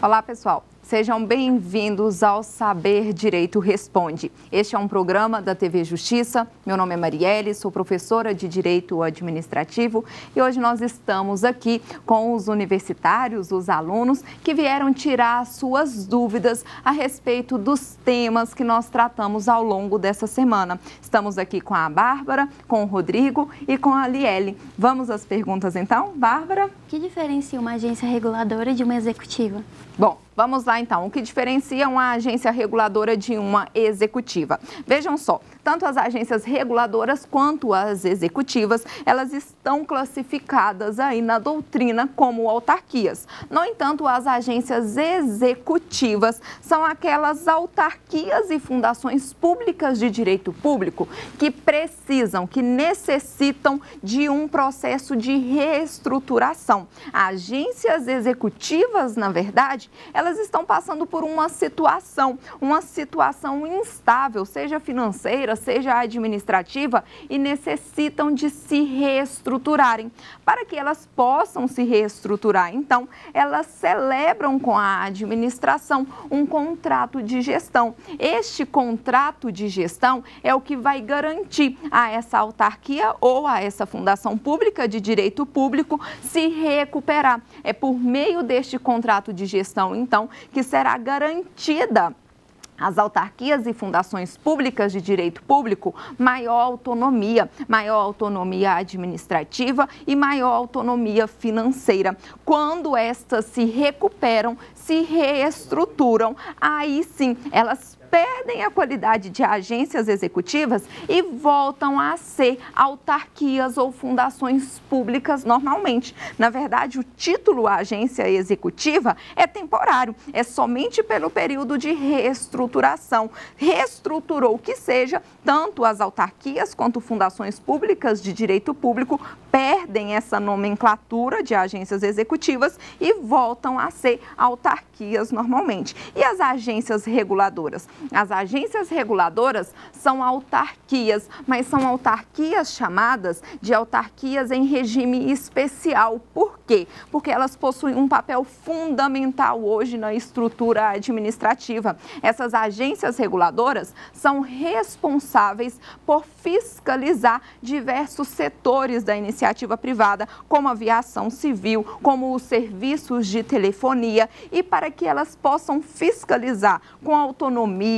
Olá, pessoal. Sejam bem-vindos ao Saber Direito Responde. Este é um programa da TV Justiça. Meu nome é Marielle, sou professora de Direito Administrativo e hoje nós estamos aqui com os universitários, os alunos que vieram tirar suas dúvidas a respeito dos temas que nós tratamos ao longo dessa semana. Estamos aqui com a Bárbara, com o Rodrigo e com a Liele. Vamos às perguntas então, Bárbara? O que diferencia uma agência reguladora de uma executiva? Bom, vamos lá então. O que diferencia uma agência reguladora de uma executiva? Vejam só, tanto as agências reguladoras quanto as executivas, elas estão classificadas aí na doutrina como autarquias. No entanto, as agências executivas são aquelas autarquias e fundações públicas de direito público que precisam, que necessitam de um processo de reestruturação. Agências executivas, na verdade, elas estão passando por uma situação instável, seja financeira, seja administrativa, e necessitam de se reestruturarem. Para que elas possam se reestruturar, então, elas celebram com a administração um contrato de gestão. Este contrato de gestão é o que vai garantir a essa autarquia ou a essa fundação pública de direito público se recuperar. É por meio deste contrato de gestão, então, que será garantida às autarquias e fundações públicas de direito público maior autonomia administrativa e maior autonomia financeira. Quando estas se recuperam, se reestruturam, aí sim elas perdem a qualidade de agências executivas e voltam a ser autarquias ou fundações públicas normalmente. Na verdade, o título agência executiva é temporário, é somente pelo período de reestruturação. Reestruturou que seja, tanto as autarquias quanto fundações públicas de direito público perdem essa nomenclatura de agências executivas e voltam a ser autarquias normalmente. E as agências reguladoras? As agências reguladoras são autarquias, mas são autarquias chamadas de autarquias em regime especial. Por quê? Porque elas possuem um papel fundamental hoje na estrutura administrativa. Essas agências reguladoras são responsáveis por fiscalizar diversos setores da iniciativa privada, como a aviação civil, como os serviços de telefonia, e para que elas possam fiscalizar com autonomia,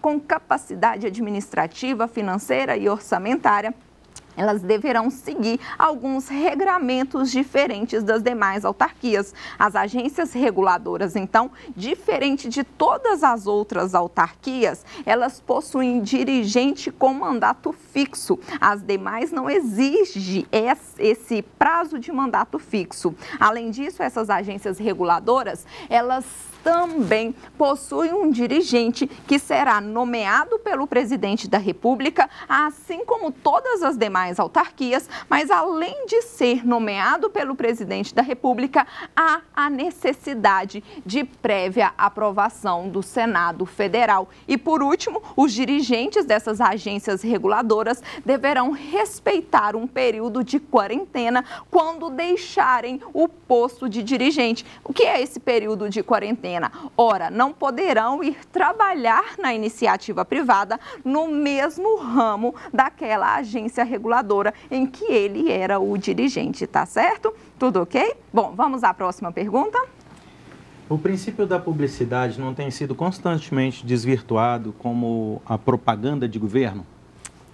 com capacidade administrativa, financeira e orçamentária, elas deverão seguir alguns regramentos diferentes das demais autarquias. As agências reguladoras, então, diferente de todas as outras autarquias, elas possuem dirigente com mandato fixo. As demais não exigem esse prazo de mandato fixo. Além disso, essas agências reguladoras, elas também possui um dirigente que será nomeado pelo presidente da República, assim como todas as demais autarquias, mas além de ser nomeado pelo presidente da República, há a necessidade de prévia aprovação do Senado Federal. E por último, os dirigentes dessas agências reguladoras deverão respeitar um período de quarentena quando deixarem o posto de dirigente. O que é esse período de quarentena? Ora, não poderão ir trabalhar na iniciativa privada no mesmo ramo daquela agência reguladora em que ele era o dirigente, tá certo? Tudo ok? Bom, vamos à próxima pergunta. O princípio da publicidade não tem sido constantemente desvirtuado como a propaganda de governo?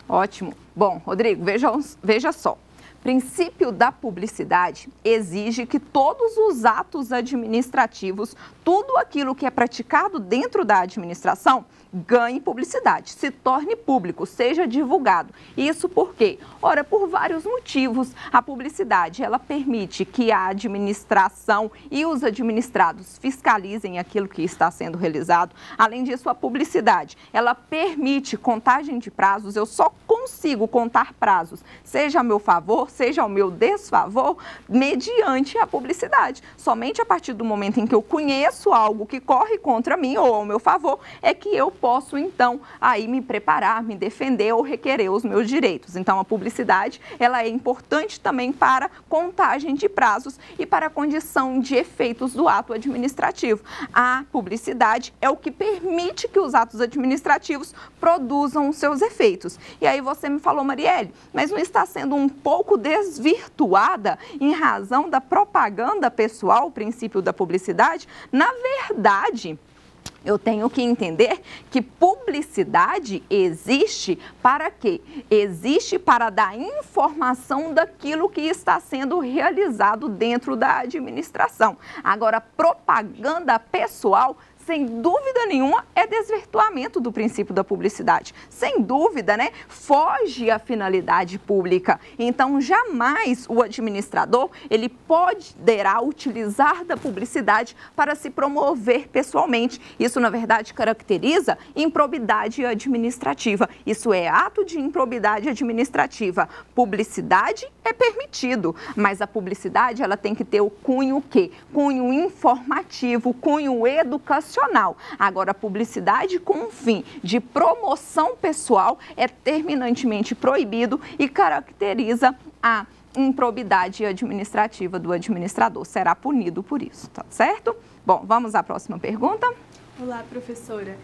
Ótimo. Bom, Rodrigo, veja só. O princípio da publicidade exige que todos os atos administrativos, tudo aquilo que é praticado dentro da administração, ganhe publicidade, se torne público, seja divulgado. Isso por quê? Ora, por vários motivos. A publicidade, ela permite que a administração e os administrados fiscalizem aquilo que está sendo realizado. Além disso, a publicidade, ela permite contagem de prazos. Eu só consigo consigo contar prazos, seja a meu favor, seja ao meu desfavor, mediante a publicidade. Somente a partir do momento em que eu conheço algo que corre contra mim ou ao meu favor, é que eu posso, então, aí me preparar, me defender ou requerer os meus direitos. Então, a publicidade, ela é importante também para contagem de prazos e para a condição de efeitos do ato administrativo. A publicidade é o que permite que os atos administrativos produzam os seus efeitos. E aí você me falou, Marielle, mas não está sendo um pouco desvirtuada em razão da propaganda pessoal, o princípio da publicidade? Na verdade, eu tenho que entender que publicidade existe para quê? Existe para dar informação daquilo que está sendo realizado dentro da administração. Agora, propaganda pessoal, sem dúvida nenhuma, é desvirtuamento do princípio da publicidade. Sem dúvida, né? Foge à finalidade pública. Então, jamais o administrador, ele poderá utilizar da publicidade para se promover pessoalmente. Isso, na verdade, caracteriza improbidade administrativa. Isso é ato de improbidade administrativa. Publicidade é permitido, mas a publicidade, ela tem que ter o cunho o quê? Cunho informativo, cunho educacional. Agora, a publicidade com um fim de promoção pessoal é terminantemente proibido e caracteriza a improbidade administrativa do administrador. Será punido por isso, tá certo? Bom, vamos à próxima pergunta. Olá, professora.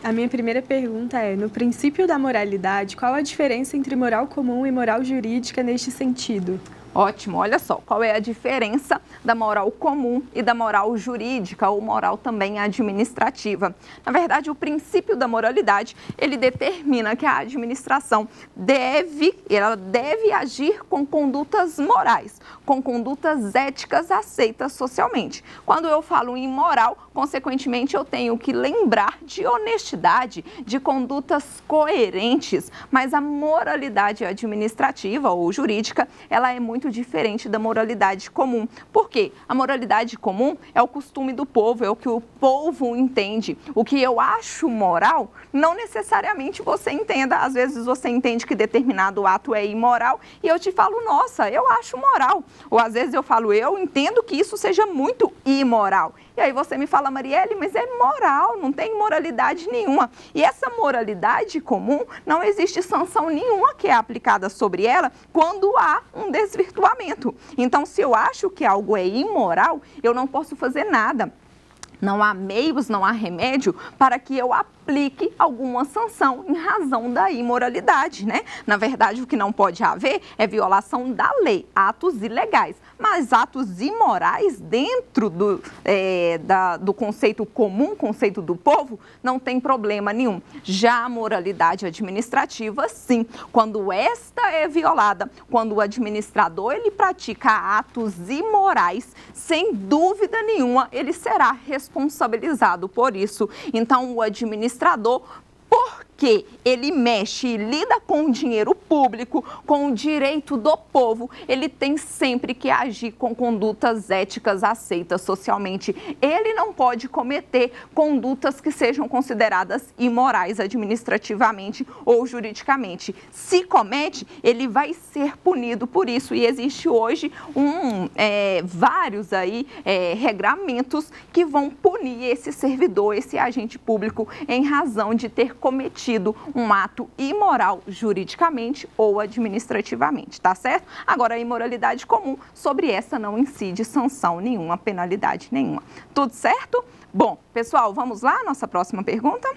A minha primeira pergunta é, no princípio da moralidade, qual a diferença entre moral comum e moral jurídica neste sentido? Ótimo, olha só, qual é a diferença da moral comum e da moral jurídica ou moral também administrativa? Na verdade, o princípio da moralidade, ele determina que a administração ela deve agir com condutas morais, com condutas éticas aceitas socialmente. Quando eu falo em moral, consequentemente, eu tenho que lembrar de honestidade, de condutas coerentes, mas a moralidade administrativa ou jurídica, ela é muito diferente da moralidade comum. Por quê? A moralidade comum é o costume do povo, é o que o povo entende. O que eu acho moral, não necessariamente você entenda. Às vezes você entende que determinado ato é imoral e eu te falo, nossa, eu acho moral. Ou às vezes eu falo, eu entendo que isso seja muito imoral. E aí você me fala, Marielle, mas é moral, não tem moralidade nenhuma. E essa moralidade comum, não existe sanção nenhuma que é aplicada sobre ela quando há um desvirtuamento. Então, se eu acho que algo é imoral, eu não posso fazer nada. Não há meios, não há remédio para que eu aplique alguma sanção em razão da imoralidade, né? Na verdade, o que não pode haver é violação da lei, atos ilegais. Mas atos imorais dentro do conceito comum, conceito do povo, não tem problema nenhum. Já a moralidade administrativa, sim. Quando esta é violada, quando o administrador ele pratica atos imorais, sem dúvida nenhuma, ele será responsabilizado por isso. Então, o administrador, porque ele mexe e lida com o dinheiro público, com o direito do povo, ele tem sempre que agir com condutas éticas aceitas socialmente. Ele não pode cometer condutas que sejam consideradas imorais administrativamente ou juridicamente. Se comete, ele vai ser punido por isso. E existe hoje vários regramentos que vão punir esse servidor, esse agente público, em razão de ter cometido um ato imoral juridicamente ou administrativamente, tá certo? Agora, a imoralidade comum, sobre essa não incide sanção nenhuma, penalidade nenhuma. Tudo certo? Bom, pessoal, vamos lá? Nossa próxima pergunta.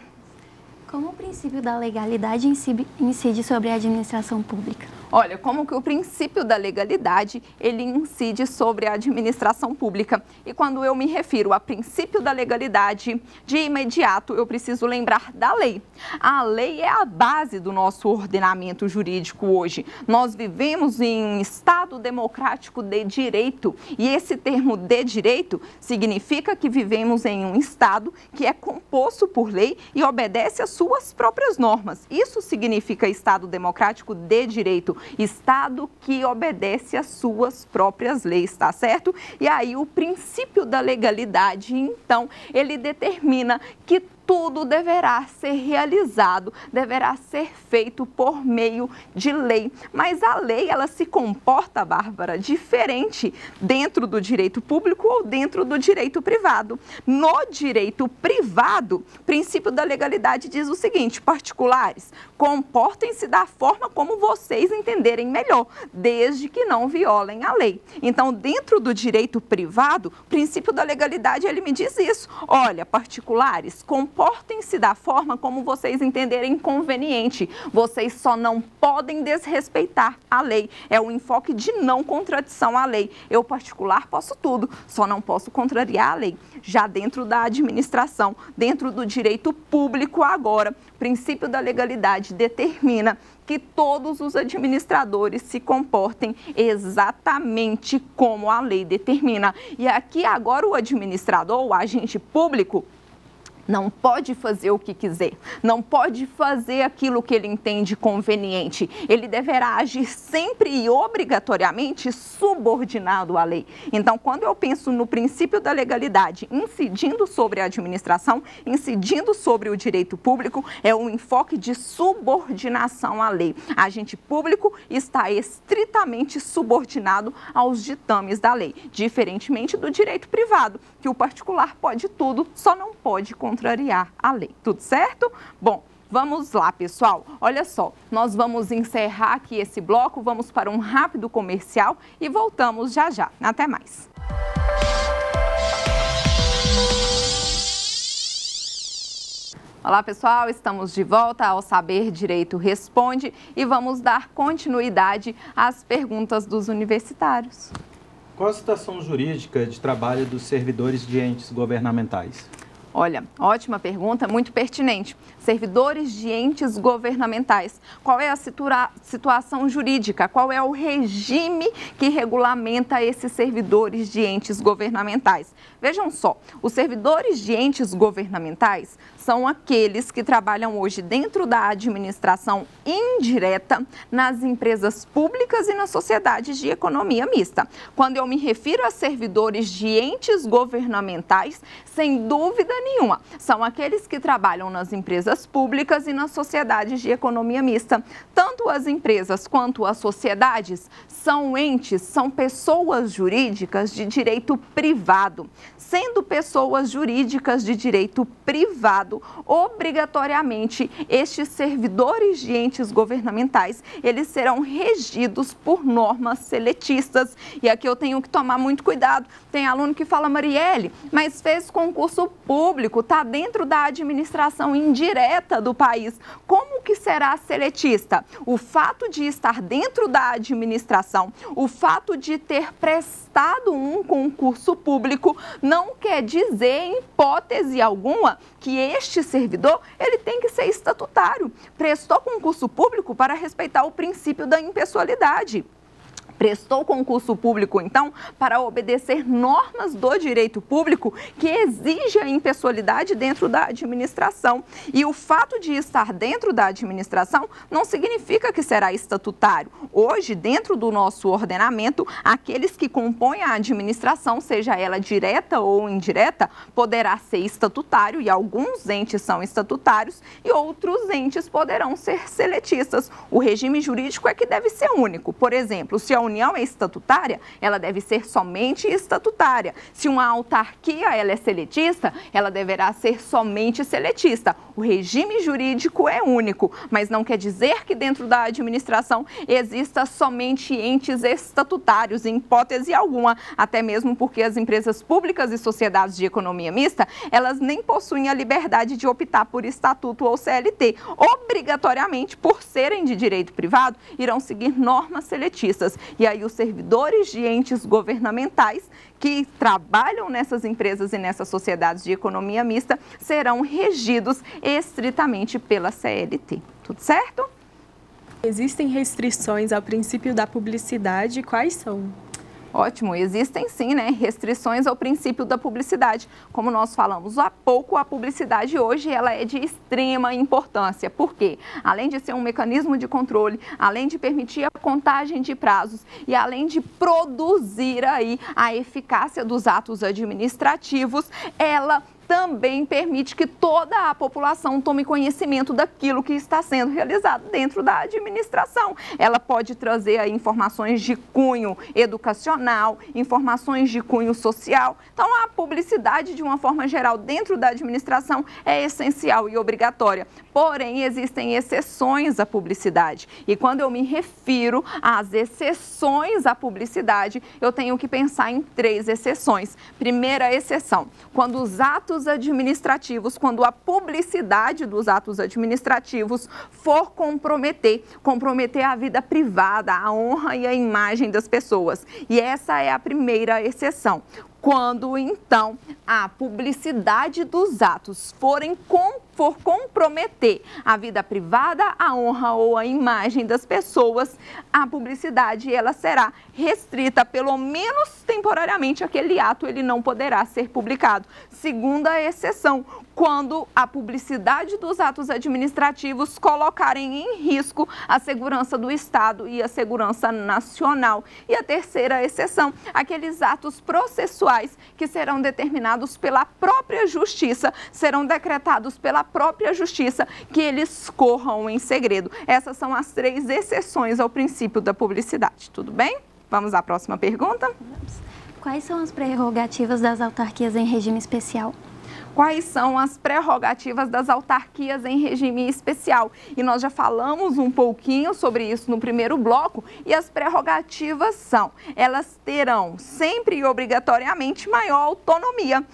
Como o princípio da legalidade incide sobre a administração pública? Olha, como que o princípio da legalidade, ele incide sobre a administração pública. E quando eu me refiro a princípio da legalidade, de imediato eu preciso lembrar da lei. A lei é a base do nosso ordenamento jurídico hoje. Nós vivemos em um Estado democrático de direito. E esse termo de direito significa que vivemos em um Estado que é composto por lei e obedece às suas próprias normas. Isso significa Estado democrático de direito. Estado que obedece às suas próprias leis, tá certo? E aí o princípio da legalidade, então, ele determina que tudo deverá ser realizado, deverá ser feito por meio de lei. Mas a lei, ela se comporta, Bárbara, diferente dentro do direito público ou dentro do direito privado. No direito privado, o princípio da legalidade diz o seguinte: particulares, comportem-se da forma como vocês entenderem melhor, desde que não violem a lei. Então, dentro do direito privado, o princípio da legalidade, ele me diz isso. Olha, particulares, comportem-se da forma como vocês entenderem conveniente. Vocês só não podem desrespeitar a lei. É o enfoque de não contradição à lei. Eu, particular, posso tudo, só não posso contrariar a lei. Já dentro da administração, dentro do direito público agora, o princípio da legalidade determina que todos os administradores se comportem exatamente como a lei determina. E aqui agora o administrador, o agente público, não pode fazer o que quiser, não pode fazer aquilo que ele entende conveniente. Ele deverá agir sempre e obrigatoriamente subordinado à lei. Então, quando eu penso no princípio da legalidade incidindo sobre a administração, incidindo sobre o direito público, é um enfoque de subordinação à lei. O agente público está estritamente subordinado aos ditames da lei, diferentemente do direito privado, que o particular pode tudo, só não pode contrariar a lei. Tudo certo? Bom, vamos lá, pessoal. Olha só, nós vamos encerrar aqui esse bloco, vamos para um rápido comercial e voltamos já já. Até mais. Olá, pessoal, estamos de volta ao Saber Direito Responde e vamos dar continuidade às perguntas dos universitários. Qual a situação jurídica de trabalho dos servidores de entes governamentais? Olha, ótima pergunta, muito pertinente. Servidores de entes governamentais. Qual é a situação jurídica? Qual é o regime que regulamenta esses servidores de entes governamentais? Vejam só, os servidores de entes governamentais são aqueles que trabalham hoje dentro da administração indireta, nas empresas públicas e nas sociedades de economia mista. Quando eu me refiro a servidores de entes governamentais, sem dúvida nenhuma, são aqueles que trabalham nas empresas públicas e nas sociedades de economia mista. Tanto as empresas quanto as sociedades são entes, são pessoas jurídicas de direito privado. Sendo pessoas jurídicas de direito privado, obrigatoriamente, estes servidores de entes governamentais, eles serão regidos por normas seletistas. E aqui eu tenho que tomar muito cuidado. Tem aluno que fala: Marielle, mas fez concurso público, está dentro da administração indireta do país. Como que será seletista? O fato de estar dentro da administração, o fato de ter prestado um concurso público, não quer dizer, em hipótese alguma, que este servidor ele tem que ser estatutário. Prestou concurso público para respeitar o princípio da impessoalidade. Prestou concurso público, então, para obedecer normas do direito público que exige a impessoalidade dentro da administração. E o fato de estar dentro da administração não significa que será estatutário. Hoje, dentro do nosso ordenamento, aqueles que compõem a administração, seja ela direta ou indireta, poderá ser estatutário, e alguns entes são estatutários e outros entes poderão ser seletistas. O regime jurídico é que deve ser único. Por exemplo, se a União é estatutária, ela deve ser somente estatutária. Se uma autarquia ela é seletista, ela deverá ser somente seletista. O regime jurídico é único, mas não quer dizer que dentro da administração exista somente entes estatutários, em hipótese alguma, até mesmo porque as empresas públicas e sociedades de economia mista, elas nem possuem a liberdade de optar por estatuto ou CLT. Obrigatoriamente, por serem de direito privado, irão seguir normas seletistas. E aí os servidores de entes governamentais que trabalham nessas empresas e nessas sociedades de economia mista serão regidos estritamente pela CLT. Tudo certo? Existem restrições ao princípio da publicidade? Quais são? Ótimo, existem sim, né, restrições ao princípio da publicidade. Como nós falamos há pouco, a publicidade hoje ela é de extrema importância. Por quê? Além de ser um mecanismo de controle, além de permitir a contagem de prazos e além de produzir aí a eficácia dos atos administrativos, ela também permite que toda a população tome conhecimento daquilo que está sendo realizado dentro da administração. Ela pode trazer aí informações de cunho educacional, informações de cunho social. Então, a publicidade, de uma forma geral, dentro da administração é essencial e obrigatória. Porém, existem exceções à publicidade. E quando eu me refiro às exceções à publicidade, eu tenho que pensar em 3 exceções. Primeira exceção, quando os atos administrativos, quando a publicidade dos atos administrativos for comprometer a vida privada, a honra e a imagem das pessoas. E essa é a primeira exceção. Quando, então, a publicidade dos atos for comprometer a vida privada, a honra ou a imagem das pessoas, a publicidade ela será restrita, pelo menos temporariamente, aquele ato ele não poderá ser publicado. Segunda exceção, quando a publicidade dos atos administrativos colocarem em risco a segurança do Estado e a segurança nacional. E a terceira exceção, aqueles atos processuais que serão determinados pela própria Justiça, serão decretados pela própria Justiça, que eles corram em segredo. Essas são as 3 exceções ao princípio da publicidade. Tudo bem? Vamos à próxima pergunta. Quais são as prerrogativas das autarquias em regime especial? Quais são as prerrogativas das autarquias em regime especial? E nós já falamos um pouquinho sobre isso no primeiro bloco, e as prerrogativas são, elas terão sempre e obrigatoriamente maior autonomia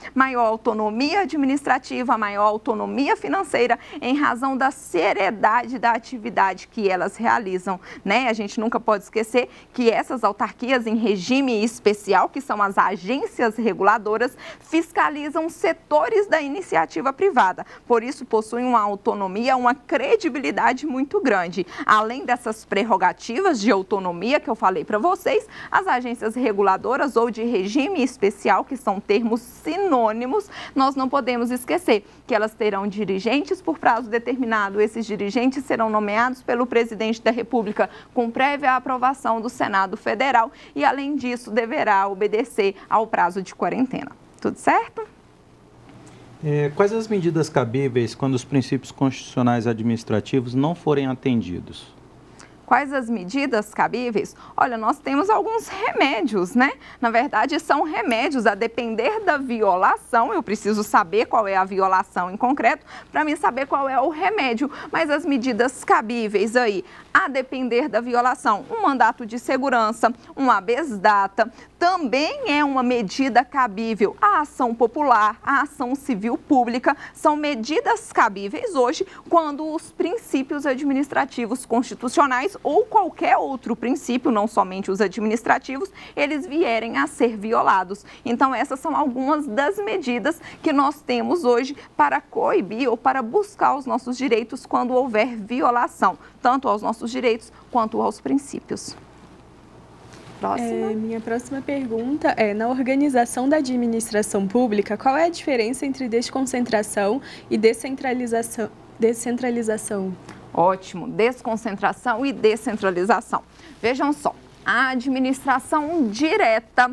administrativa, maior autonomia financeira, em razão da seriedade da atividade que elas realizam, né? A gente nunca pode esquecer que essas autarquias em regime especial, que são as agências reguladoras, fiscalizam setores da iniciativa privada. Por isso, possuem uma autonomia, uma credibilidade muito grande. Além dessas prerrogativas de autonomia que eu falei para vocês, as agências reguladoras ou de regime especial, que são termos sinônimos, nós não podemos esquecer que elas terão dirigentes por prazo determinado. Esses dirigentes serão nomeados pelo presidente da República com prévia aprovação do Senado Federal e, além disso, deverá obedecer ao prazo de quarentena. Tudo certo? Quais as medidas cabíveis quando os princípios constitucionais administrativos não forem atendidos? Quais as medidas cabíveis? Olha, nós temos alguns remédios, né? Na verdade, são remédios, a depender da violação. Eu preciso saber qual é a violação em concreto para mim saber qual é o remédio. Mas as medidas cabíveis aí, a depender da violação, um mandato de segurança, um habeas data, também é uma medida cabível. A ação popular, a ação civil pública são medidas cabíveis hoje quando os princípios administrativos constitucionais ou qualquer outro princípio, não somente os administrativos, eles vierem a ser violados. Então, essas são algumas das medidas que nós temos hoje para coibir ou para buscar os nossos direitos quando houver violação, tanto aos nossos direitos quanto aos princípios. Próxima. Minha próxima pergunta é, na organização da administração pública, qual é a diferença entre desconcentração e descentralização? Ótimo, desconcentração e descentralização. Vejam só, a administração direta,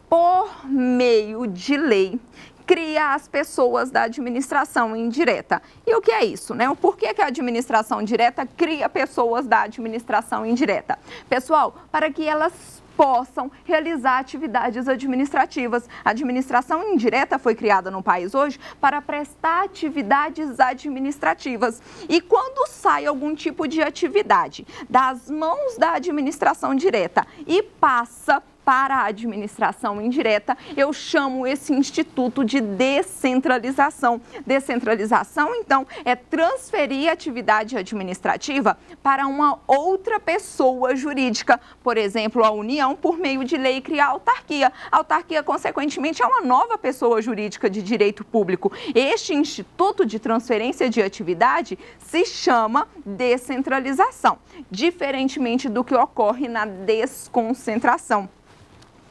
por meio de lei, cria as pessoas da administração indireta. E o que é isso, né? O porquê que a administração direta cria pessoas da administração indireta? Pessoal, para que elas possam realizar atividades administrativas. A administração indireta foi criada no país hoje para prestar atividades administrativas. E quando sai algum tipo de atividade das mãos da administração direta e passa para a administração indireta, eu chamo esse instituto de descentralização. Descentralização, então, é transferir a atividade administrativa para uma outra pessoa jurídica. Por exemplo, a União, por meio de lei, cria a autarquia. A autarquia, consequentemente, é uma nova pessoa jurídica de direito público. Este instituto de transferência de atividade se chama descentralização, diferentemente do que ocorre na desconcentração.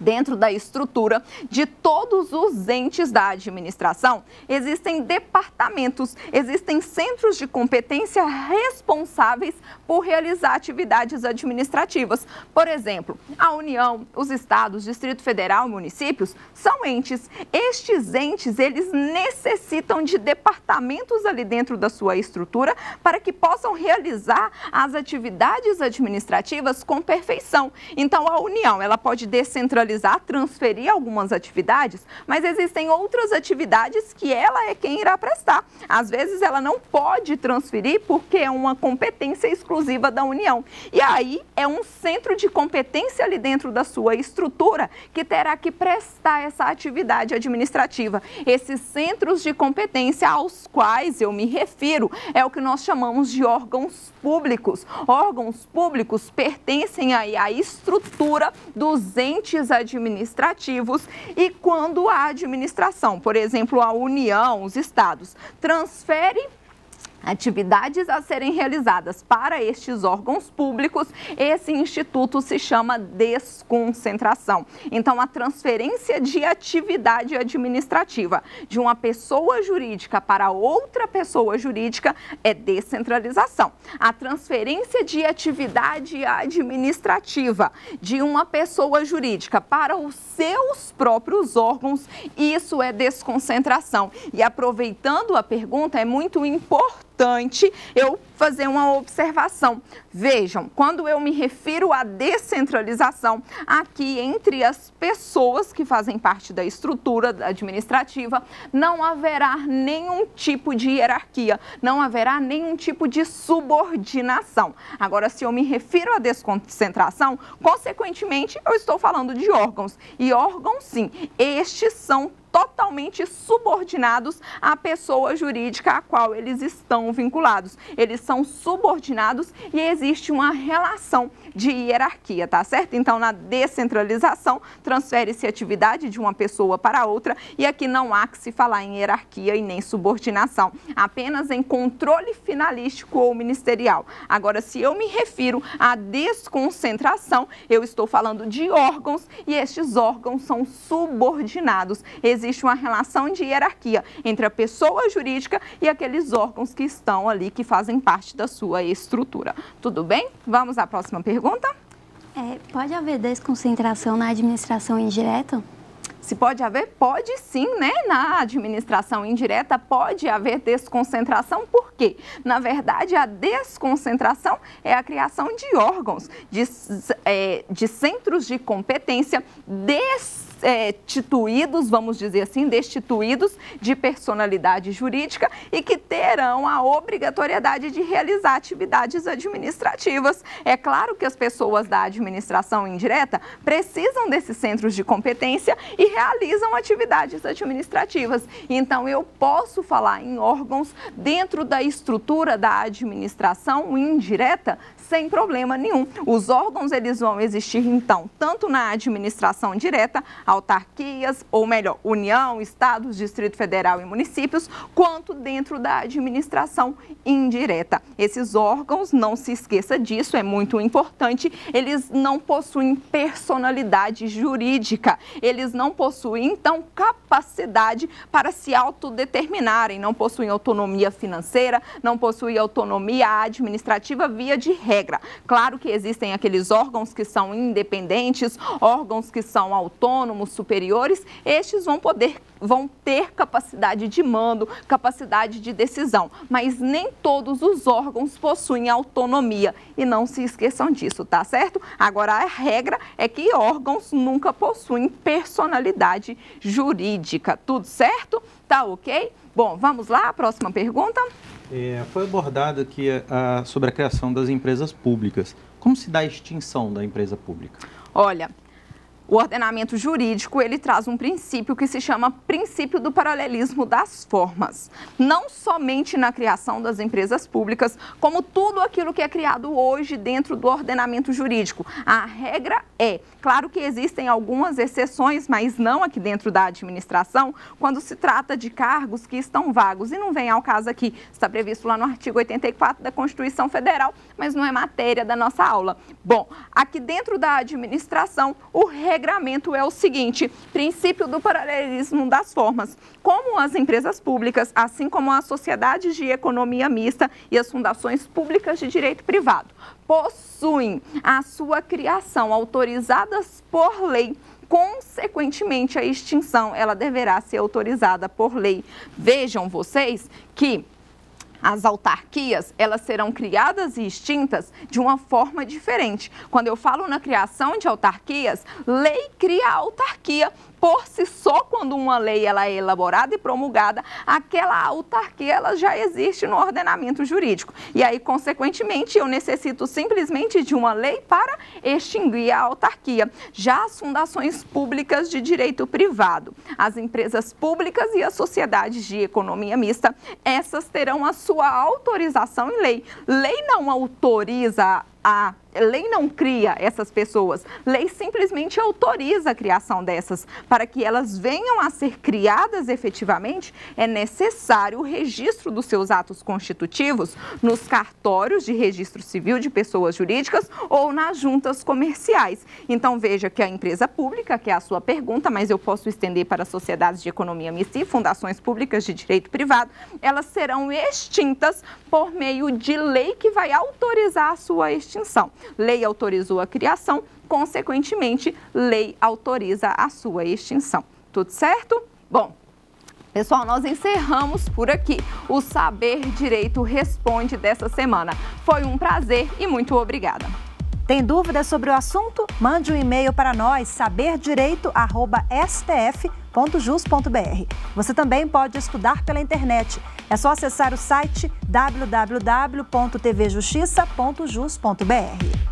Dentro da estrutura de todos os entes da administração, existem departamentos, existem centros de competência responsáveis por realizar atividades administrativas. Por exemplo, a União, os estados, Distrito Federal e municípios são entes. Estes entes, eles necessitam de departamentos ali dentro da sua estrutura para que possam realizar as atividades administrativas com perfeição. Então, a União, ela pode descentralizar, transferir algumas atividades, mas existem outras atividades que ela é quem irá prestar. Às vezes ela não pode transferir porque é uma competência exclusiva da União. E aí é um centro de competência ali dentro da sua estrutura que terá que prestar essa atividade administrativa. Esses centros de competência aos quais eu me refiro é o que nós chamamos de órgãos públicos. Órgãos públicos pertencem aí à estrutura dos entes administrativos e quando a administração, por exemplo, a União, os estados, transfere atividades a serem realizadas para estes órgãos públicos, esse instituto se chama desconcentração. Então, a transferência de atividade administrativa de uma pessoa jurídica para outra pessoa jurídica é descentralização. A transferência de atividade administrativa de uma pessoa jurídica para os seus próprios órgãos, isso é desconcentração. E aproveitando a pergunta, é muito importante eu fazer uma observação. Vejam, quando eu me refiro à descentralização, aqui entre as pessoas que fazem parte da estrutura administrativa, não haverá nenhum tipo de hierarquia, não haverá nenhum tipo de subordinação. Agora, se eu me refiro à desconcentração, consequentemente, eu estou falando de órgãos. E órgãos, sim, estes são totalmente subordinados à pessoa jurídica a qual eles estão vinculados. Eles são subordinados e existe uma relação de hierarquia, tá certo? Então, na descentralização, transfere-se atividade de uma pessoa para outra e aqui não há que se falar em hierarquia e nem subordinação, apenas em controle finalístico ou ministerial. Agora, se eu me refiro à desconcentração, eu estou falando de órgãos e estes órgãos são subordinados. Existe uma relação de hierarquia entre a pessoa jurídica e aqueles órgãos que estão ali, que fazem parte da sua estrutura. Tudo bem? Vamos à próxima pergunta? Pode haver desconcentração na administração indireta? Se pode haver? Pode sim, né? Na administração indireta pode haver desconcentração. Por quê? Na verdade, a desconcentração é a criação de órgãos, de centros de competência destituídos, vamos dizer assim, destituídos de personalidade jurídica e que terão a obrigatoriedade de realizar atividades administrativas. É claro que as pessoas da administração indireta precisam desses centros de competência e realizam atividades administrativas. Então, eu posso falar em órgãos dentro da estrutura da administração indireta sem problema nenhum. Os órgãos, eles vão existir, então, tanto na administração direta, autarquias, ou melhor, União, Estados, Distrito Federal e municípios, quanto dentro da administração indireta. Esses órgãos, não se esqueça disso, é muito importante, eles não possuem personalidade jurídica, eles não possuem, então, capacidade para se autodeterminarem, não possuem autonomia financeira, não possuem autonomia administrativa via de regra. Claro que existem aqueles órgãos que são independentes, órgãos que são autônomos, superiores, estes vão ter capacidade de mando, capacidade de decisão, mas nem todos os órgãos possuem autonomia e não se esqueçam disso, tá certo? Agora, a regra é que órgãos nunca possuem personalidade jurídica, tudo certo? Tá ok? Bom, vamos lá, a próxima pergunta. Foi abordado aqui sobre a criação das empresas públicas. Como se dá a extinção da empresa pública? Olha, o ordenamento jurídico, ele traz um princípio que se chama princípio do paralelismo das formas. Não somente na criação das empresas públicas, como tudo aquilo que é criado hoje dentro do ordenamento jurídico. A regra é, claro que existem algumas exceções, mas não aqui dentro da administração, quando se trata de cargos que estão vagos. E não vem ao caso aqui, está previsto lá no artigo 84 da Constituição Federal, mas não é matéria da nossa aula. Bom, aqui dentro da administração, o regramento é o seguinte: princípio do paralelismo das formas. Como as empresas públicas, assim como as sociedades de economia mista e as fundações públicas de direito privado, possuem a sua criação autorizadas por lei, consequentemente a extinção ela deverá ser autorizada por lei. Vejam vocês que as autarquias, elas serão criadas e extintas de uma forma diferente. Quando eu falo na criação de autarquias, lei cria a autarquia. Por si só, quando uma lei ela é elaborada e promulgada, aquela autarquia ela já existe no ordenamento jurídico. E aí, consequentemente, eu necessito simplesmente de uma lei para extinguir a autarquia. Já as fundações públicas de direito privado, as empresas públicas e as sociedades de economia mista, essas terão a sua autorização em lei. Lei não autoriza lei não cria essas pessoas, lei simplesmente autoriza a criação dessas. Para que elas venham a ser criadas efetivamente, é necessário o registro dos seus atos constitutivos nos cartórios de registro civil de pessoas jurídicas ou nas juntas comerciais. Então veja que a empresa pública, que é a sua pergunta, mas eu posso estender para sociedades de economia mista e fundações públicas de direito privado, elas serão extintas por meio de lei que vai autorizar a sua extinção. Lei autorizou a criação, consequentemente, lei autoriza a sua extinção. Tudo certo? Bom, pessoal, nós encerramos por aqui o Saber Direito Responde dessa semana. Foi um prazer e muito obrigada. Tem dúvidas sobre o assunto? Mande um e-mail para nós, saberdireito@stf.jus.br. Você também pode estudar pela internet. É só acessar o site www.tvjustiça.jus.br.